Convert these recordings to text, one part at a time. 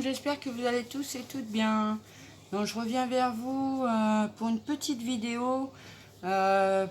j'espère que vous allez tous et toutes bien. Donc je reviens vers vous pour une petite vidéo.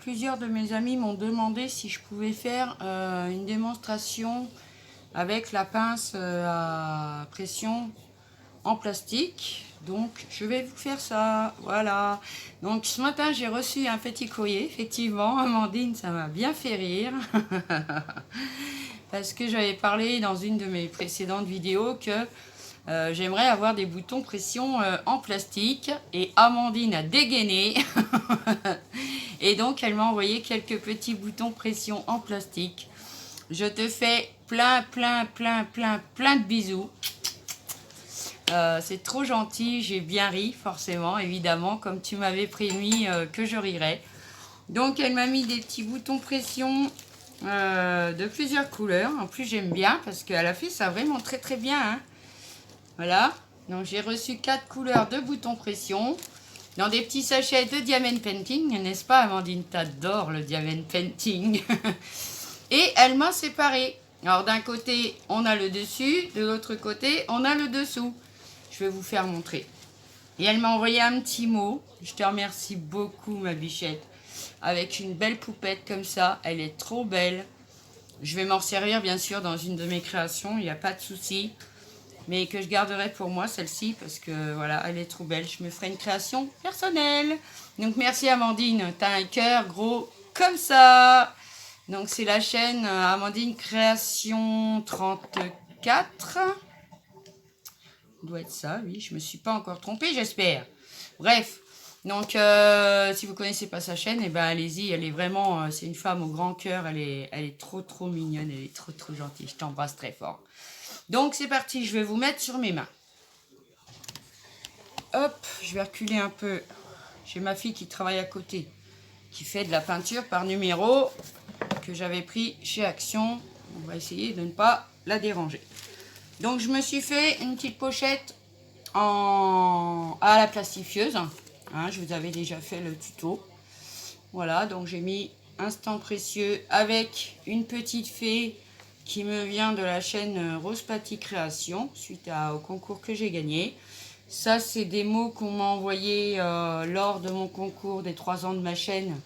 Plusieurs de mes amis m'ont demandé si je pouvais faire une démonstration avec la pince à pression en plastique. Donc je vais vous faire ça, voilà. Donc ce matin j'ai reçu un petit courrier, effectivement, Amandine, ça m'a bien fait rire. Parce que j'avais parlé dans une de mes précédentes vidéos que j'aimerais avoir des boutons pression en plastique. Et Amandine a dégainé. Et donc elle m'a envoyé quelques petits boutons pression en plastique. Je te fais plein de bisous. C'est trop gentil, j'ai bien ri forcément, évidemment, comme tu m'avais prévenu que je rirais. Donc elle m'a mis des petits boutons pression de plusieurs couleurs. En plus j'aime bien parce qu'elle a fait ça vraiment très bien, hein. Voilà, donc j'ai reçu 4 couleurs de boutons pression dans des petits sachets de Diamond Painting, n'est-ce pas Amandine? T'adores le Diamond Painting. Et elle m'a séparé. Alors d'un côté on a le dessus, de l'autre côté on a le dessous. Je vais vous faire montrer. Et elle m'a envoyé un petit mot. Je te remercie beaucoup ma bichette. Avec une belle poupette comme ça, elle est trop belle. Je vais m'en servir bien sûr dans une de mes créations, il n'y a pas de souci. Mais que je garderai pour moi celle-ci parce que voilà, elle est trop belle. Je me ferai une création personnelle. Donc merci Amandine, t'as un cœur gros comme ça. Donc c'est la chaîne Amandine Création 34. Doit être ça, oui, je me suis pas encore trompée, j'espère. Bref, donc si vous connaissez pas sa chaîne, eh ben allez-y, elle est vraiment, c'est une femme au grand cœur, elle est trop mignonne, elle est trop gentille, je t'embrasse très fort. Donc c'est parti, je vais vous mettre sur mes mains. Hop, je vais reculer un peu. J'ai ma fille qui travaille à côté, qui fait de la peinture par numéro, que j'avais pris chez Action. On va essayer de ne pas la déranger. Donc je me suis fait une petite pochette à la plastifieuse. Hein, je vous avais déjà fait le tuto. Voilà, donc j'ai mis Instant Précieux avec une petite fée qui me vient de la chaîne Rose Paty Création suite au concours que j'ai gagné. Ça, c'est des mots qu'on m'a envoyés lors de mon concours des 3 ans de ma chaîne,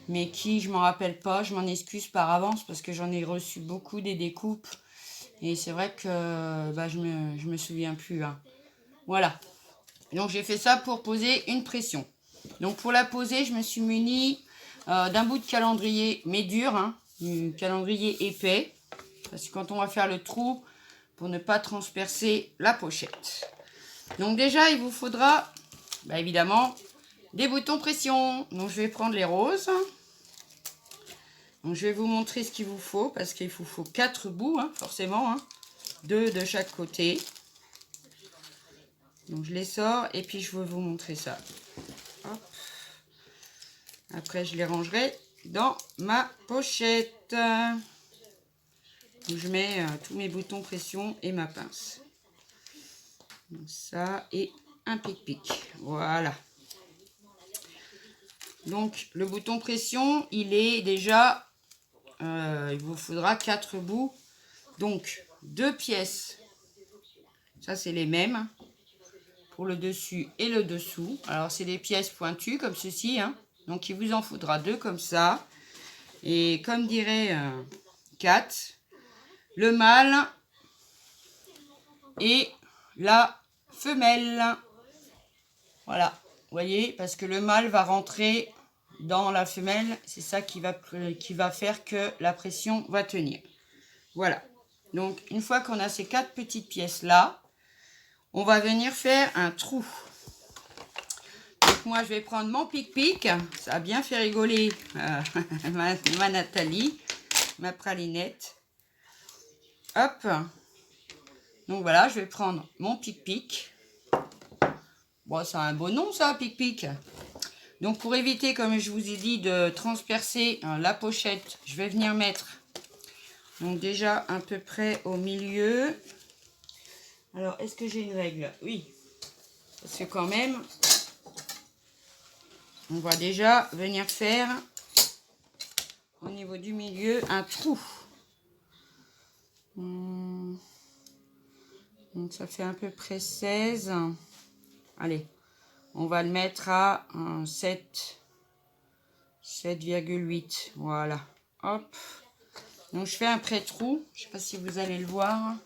mais qui je m'en rappelle pas. Je m'en excuse par avance parce que j'en ai reçu beaucoup des découpes. Et c'est vrai que bah, je me souviens plus. Hein. Voilà. Donc j'ai fait ça pour poser une pression. Donc pour la poser, je me suis munie d'un bout de calendrier, mais dur, hein, du calendrier épais. Parce que quand on va faire le trou, pour ne pas transpercer la pochette. Donc déjà, il vous faudra, bah, évidemment, des boutons pression. Donc je vais prendre les roses. Donc je vais vous montrer ce qu'il vous faut, parce qu'il vous faut 4 bouts, hein, forcément, hein, 2 de chaque côté. Donc je les sors et puis je vais vous montrer ça. Hop. Après je les rangerai dans ma pochette. Donc je mets tous mes boutons pression et ma pince. Donc ça et un pic-pic. Voilà. Donc le bouton pression, il est déjà, il vous faudra 4 bouts. Donc 2 pièces. Ça c'est les mêmes. Pour le dessus et le dessous. Alors c'est des pièces pointues comme ceci, hein. Donc il vous en faudra 2 comme ça. Et comme dirait Kat, le mâle et la femelle. Voilà, vous voyez, parce que le mâle va rentrer dans la femelle. C'est ça qui va faire que la pression va tenir. Voilà. Donc une fois qu'on a ces 4 petites pièces là, on va venir faire un trou. Donc moi je vais prendre mon pic-pic, ça a bien fait rigoler ma Nathalie, ma pralinette. Hop, donc voilà, je vais prendre mon pic-pic. Bon, c'est un beau nom ça, pic-pic. Donc pour éviter, comme je vous ai dit, de transpercer la pochette, je vais venir mettre donc déjà à peu près au milieu. Alors est-ce que j'ai une règle? Oui, parce que quand même, on va déjà venir faire au niveau du milieu un trou. Donc ça fait à peu près 16. Allez, on va le mettre à 7,8. Voilà. Hop. Donc je fais un pré-trou. Je ne sais pas si vous allez le voir.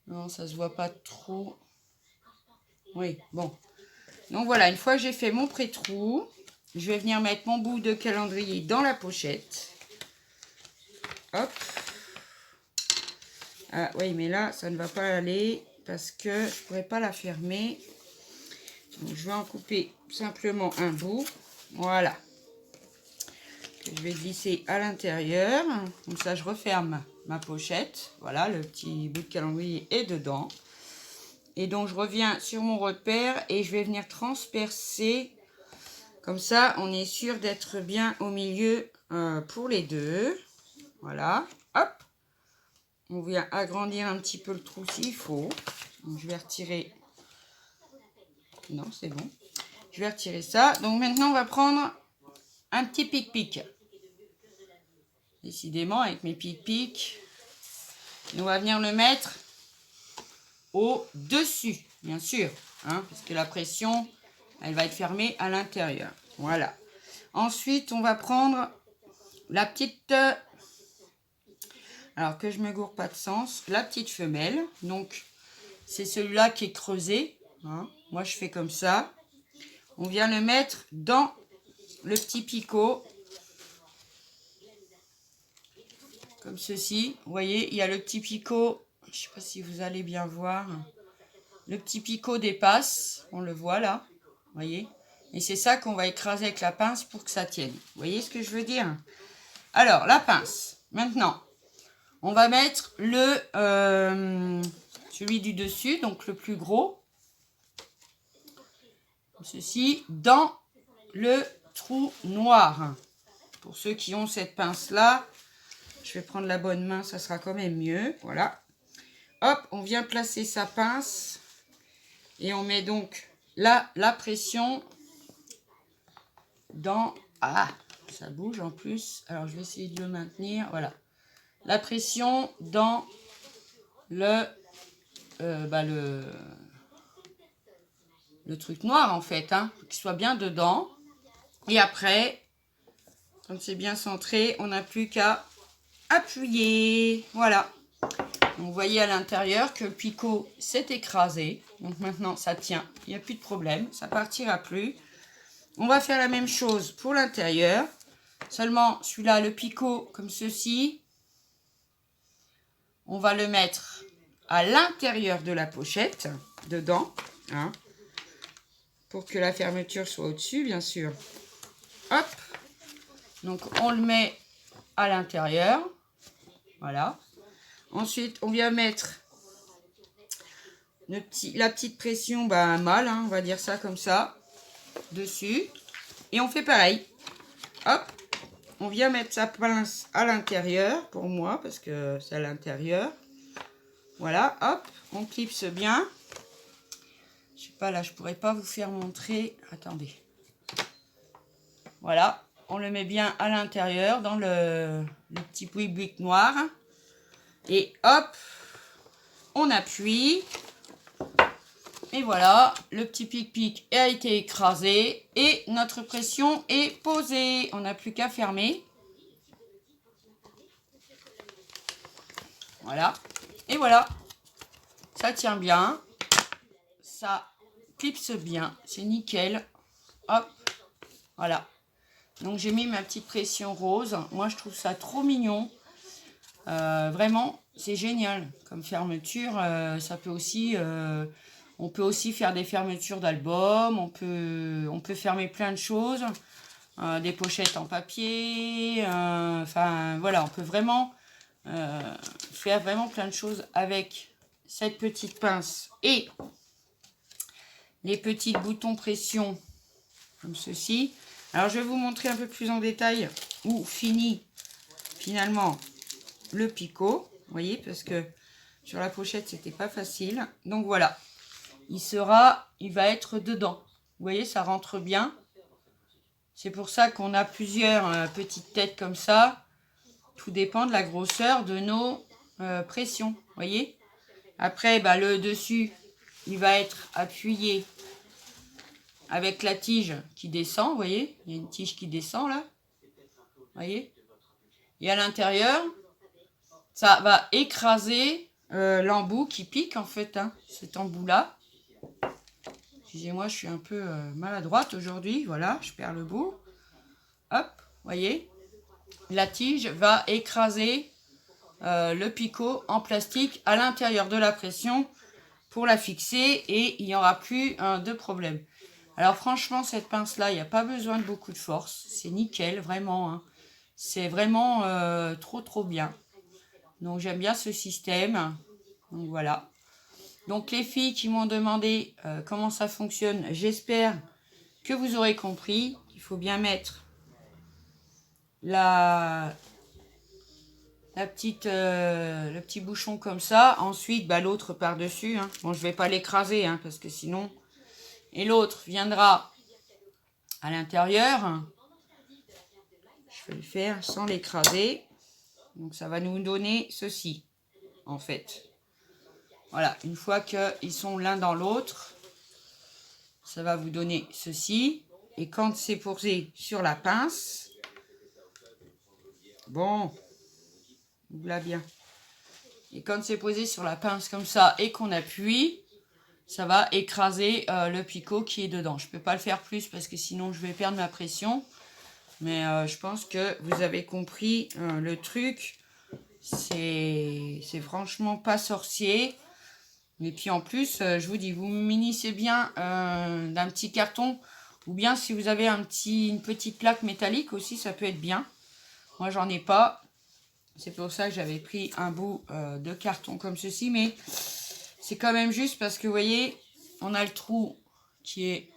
Non, ça se voit pas trop. Oui, bon. Donc voilà, une fois que j'ai fait mon pré-trou, je vais venir mettre mon bout de calendrier dans la pochette. Hop. Ah oui, mais là, ça ne va pas aller parce que je ne pourrais pas la fermer. Donc, je vais en couper simplement un bout. Voilà. Que je vais glisser à l'intérieur. Comme ça, je referme ma pochette. Voilà, le petit bout de calendrier est dedans. Et donc, je reviens sur mon repère et je vais venir transpercer. Comme ça, on est sûr d'être bien au milieu pour les deux. Voilà. Hop. On vient agrandir un petit peu le trou s'il faut. Donc, je vais retirer. Non, c'est bon. Je vais retirer ça. Donc, maintenant, on va prendre un petit pic-pic. Décidément, avec mes pic-pic. Et on va venir le mettre au-dessus, bien sûr, hein, parce que la pression, elle va être fermée à l'intérieur. Voilà. Ensuite, on va prendre la petite, alors que je me gourre pas de sens, la petite femelle. Donc, c'est celui-là qui est creusé. Hein. Moi, je fais comme ça. On vient le mettre dans le petit picot. Comme ceci. Vous voyez, il y a le petit picot. Je ne sais pas si vous allez bien voir. Le petit picot dépasse. On le voit là. Vous voyez. Et c'est ça qu'on va écraser avec la pince pour que ça tienne. Vous voyez ce que je veux dire? Alors, la pince. Maintenant, on va mettre celui du dessus, donc le plus gros. Comme ceci, dans le trou noir. Pour ceux qui ont cette pince-là, je vais prendre la bonne main, ça sera quand même mieux. Voilà. Hop, on vient placer sa pince. Et on met donc là la pression dans... Ah, ça bouge en plus. Alors, je vais essayer de le maintenir. Voilà. La pression dans le truc noir, en fait. Hein, qu'il soit bien dedans. Et après, quand c'est bien centré, on n'a plus qu'à appuyer. Voilà. Donc, vous voyez à l'intérieur que le picot s'est écrasé. Donc maintenant, ça tient. Il n'y a plus de problème. Ça partira plus. On va faire la même chose pour l'intérieur. Seulement, celui-là, le picot, comme ceci. On va le mettre à l'intérieur de la pochette. Dedans. Hein, pour que la fermeture soit au-dessus, bien sûr. Hop. Donc, on le met à l'intérieur. Voilà. Ensuite, on vient mettre la petite pression, mâle, hein, on va dire ça comme ça, dessus. Et on fait pareil. Hop, on vient mettre sa pince à l'intérieur, pour moi, parce que c'est à l'intérieur. Voilà, hop, on clipse bien. Je sais pas, là, je pourrais pas vous faire montrer. Attendez. Voilà, on le met bien à l'intérieur, dans le petit boui-boui noir. Et hop, on appuie. Et voilà, le petit pic-pic a été écrasé et notre pression est posée. On n'a plus qu'à fermer. Voilà. Et voilà, ça tient bien. Ça clipse bien. C'est nickel. Hop, voilà. Donc j'ai mis ma petite pression rose. Moi, je trouve ça trop mignon. Vraiment, c'est génial. Comme fermeture, ça peut aussi... on peut aussi faire des fermetures d'albums, on peut fermer plein de choses, des pochettes en papier, enfin voilà, on peut vraiment faire vraiment plein de choses avec cette petite pince et les petits boutons pression comme ceci. Alors je vais vous montrer un peu plus en détail où finit finalement le picot, vous voyez, parce que sur la pochette c'était pas facile. Donc voilà. Il va être dedans. Vous voyez, ça rentre bien. C'est pour ça qu'on a plusieurs petites têtes comme ça. Tout dépend de la grosseur de nos pressions. Vous voyez, Après, bah, le dessus, il va être appuyé avec la tige qui descend, vous voyez. Il y a une tige qui descend là. Vous voyez. Et à l'intérieur, ça va écraser l'embout qui pique en fait, hein, cet embout-là. Excusez-moi, je suis un peu maladroite aujourd'hui. Voilà, je perds le bout. Hop, vous voyez. La tige va écraser le picot en plastique à l'intérieur de la pression pour la fixer et il n'y aura plus de problème. Alors franchement, cette pince-là, il n'y a pas besoin de beaucoup de force. C'est nickel, vraiment. Hein. C'est vraiment trop bien. Donc j'aime bien ce système. Donc voilà. Donc les filles qui m'ont demandé comment ça fonctionne, j'espère que vous aurez compris. Il faut bien mettre le petit bouchon comme ça. Ensuite, bah, l'autre par-dessus. Hein. Bon, je ne vais pas l'écraser hein, parce que sinon... Et l'autre viendra à l'intérieur. Je vais le faire sans l'écraser. Donc ça va nous donner ceci, en fait. Voilà, une fois qu'ils sont l'un dans l'autre, ça va vous donner ceci. Et quand c'est posé sur la pince, bon, là bien. Et quand c'est posé sur la pince comme ça et qu'on appuie, ça va écraser le picot qui est dedans. Je ne peux pas le faire plus parce que sinon je vais perdre ma pression. Mais je pense que vous avez compris le truc. C'est franchement pas sorcier. Et puis en plus, je vous dis, vous munissez bien d'un petit carton. Ou bien si vous avez une petite plaque métallique aussi, ça peut être bien. Moi, j'en ai pas. C'est pour ça que j'avais pris un bout de carton comme ceci. Mais c'est quand même juste parce que, vous voyez, on a le trou qui est...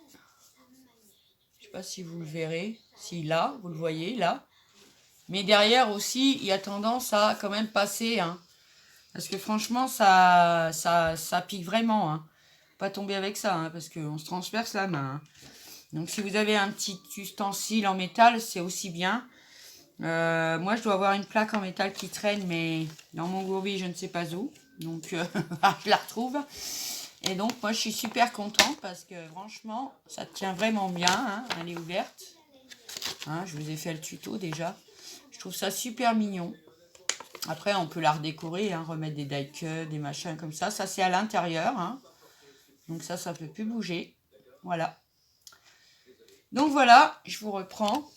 Je sais pas si vous le verrez. Si, là, vous le voyez, là. Mais derrière aussi, il y a tendance à quand même passer. Hein. Parce que franchement, ça pique vraiment. Hein. Pas tomber avec ça, hein, parce qu'on se transperce la main. Hein. Donc si vous avez un petit ustensile en métal, c'est aussi bien. Moi, je dois avoir une plaque en métal qui traîne, mais dans mon gourbi, je ne sais pas où. Donc, je la retrouve. Et donc, moi, je suis super contente parce que franchement, ça tient vraiment bien. Hein. Elle est ouverte. Hein, je vous ai fait le tuto déjà. Je trouve ça super mignon. Après, on peut la redécorer, hein, remettre des die-cuts, des machins comme ça. Ça, c'est à l'intérieur. Hein. Donc ça ne peut plus bouger. Voilà. Donc voilà, je vous reprends.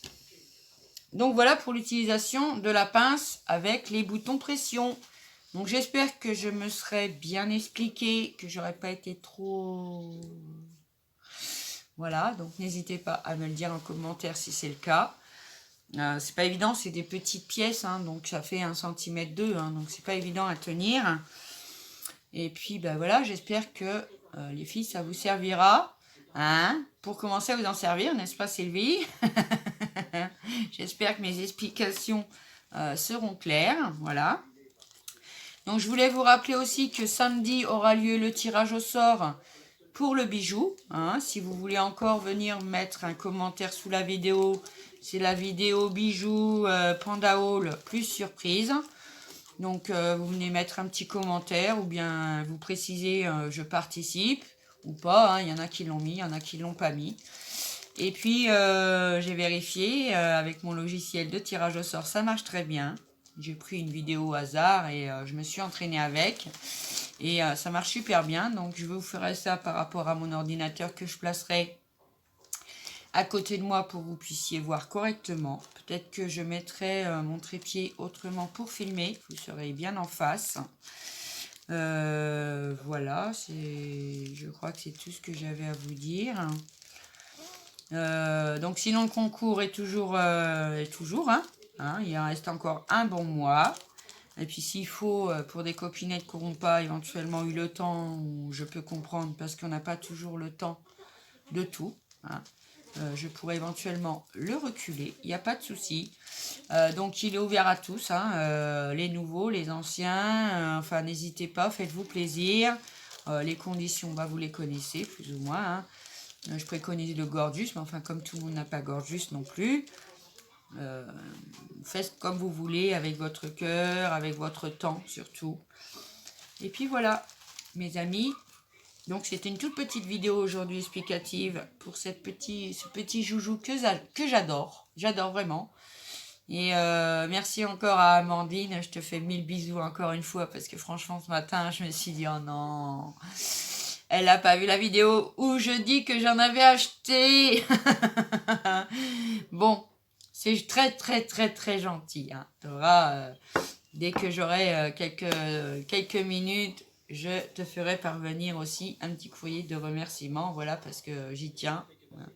Donc voilà pour l'utilisation de la pince avec les boutons pression. Donc j'espère que je me serai bien expliqué, que j'aurais pas été trop... Voilà, donc n'hésitez pas à me le dire en commentaire si c'est le cas. C'est pas évident, c'est des petites pièces, hein, donc ça fait 1,2 cm, hein, donc c'est pas évident à tenir. Et puis ben voilà, j'espère que les filles, ça vous servira, hein, pour commencer à vous en servir, n'est-ce pas Sylvie? J'espère que mes explications seront claires, voilà. Donc je voulais vous rappeler aussi que samedi aura lieu le tirage au sort pour le bijou. Hein, si vous voulez encore venir mettre un commentaire sous la vidéo, c'est la vidéo bijou Panda Haul plus surprise. Donc vous venez mettre un petit commentaire ou bien vous précisez je participe ou pas. Hein, il y en a qui l'ont mis, il y en a qui l'ont pas mis. Et puis j'ai vérifié avec mon logiciel de tirage au sort, ça marche très bien. J'ai pris une vidéo au hasard et je me suis entraînée avec. Et ça marche super bien. Donc je vous ferai ça par rapport à mon ordinateur que je placerai à côté de moi pour que vous puissiez voir correctement. Peut-être que je mettrai mon trépied autrement pour filmer. Vous serez bien en face. Voilà, je crois que c'est tout ce que j'avais à vous dire. Donc sinon le concours est toujours, hein, il en reste encore un bon mois. Et puis s'il faut, pour des copinettes qui n'auront pas éventuellement eu le temps, ou je peux comprendre parce qu'on n'a pas toujours le temps de tout, hein, je pourrais éventuellement le reculer, il n'y a pas de souci. Donc il est ouvert à tous, hein, les nouveaux, les anciens, enfin n'hésitez pas, faites-vous plaisir. Les conditions, bah, vous les connaissez plus ou moins. Hein. Je préconise le Gorgeous, mais enfin comme tout le monde n'a pas Gorgeous non plus. Faites comme vous voulez, avec votre cœur, avec votre temps surtout. Et puis voilà. mes amis. Donc, c'était une toute petite vidéo aujourd'hui explicative pour ce petit joujou que j'adore. J'adore vraiment. Et merci encore à Amandine. Je te fais 1000 bisous encore une fois parce que franchement, ce matin, je me suis dit, oh non, elle n'a pas vu la vidéo où je dis que j'en avais acheté. Bon, c'est très, très, très, très gentil. Hein. Dès que j'aurai quelques minutes, je te ferai parvenir aussi un petit courrier de remerciement. Voilà, parce que j'y tiens.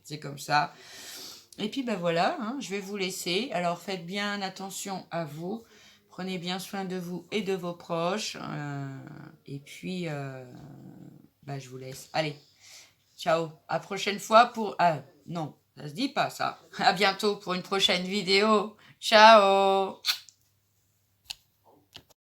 C'est comme ça. Et puis ben voilà, hein, je vais vous laisser. Alors faites bien attention à vous. Prenez bien soin de vous et de vos proches. Et puis, ben, je vous laisse. Allez, ciao. À prochaine fois pour... Ah, non, ça se dit pas ça. À bientôt pour une prochaine vidéo. Ciao.